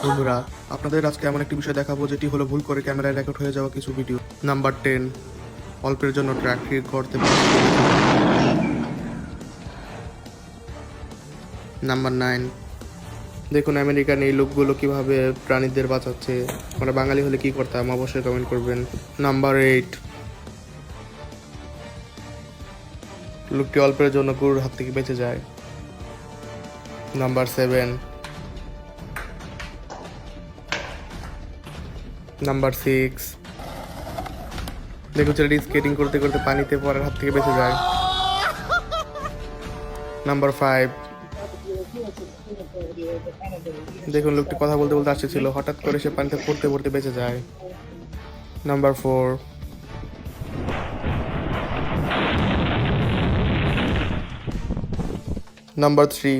বন্ধুরা, আপনাদের আজকে এমন একটি বিষয় দেখাবো যেটি হলো ভুল করে ক্যামেরায় রেকর্ড হয়ে যাওয়া কিছু ভিডিও। নাম্বার 10, অল্পের জন্য ট্র্যাক করতে পারে। নাম্বার 9, দেখুন আমেরিকান এই লোকগুলো কিভাবে প্রাণীদের বাঁচাচ্ছে। আমরা বাঙালি হলে কি করতাম অবশ্যই কমেন্ট করবেন। নাম্বার 8, লোকটি অল্পের জন্য গরুর হাত থেকে বেঁচে যায়। নাম্বার 7, নাম্বার 6, দেখুন ছেলেটি স্কেটিং করতে করতে পানিতে পড়ার হাত থেকে বেঁচে যায়। নাম্বার 5, দেখুন লোকটি কথা বলতে বলতে আসছিল, হঠাৎ করে সে পানিতে পড়তে পড়তে বেঁচে যায়। Number 4, number 3,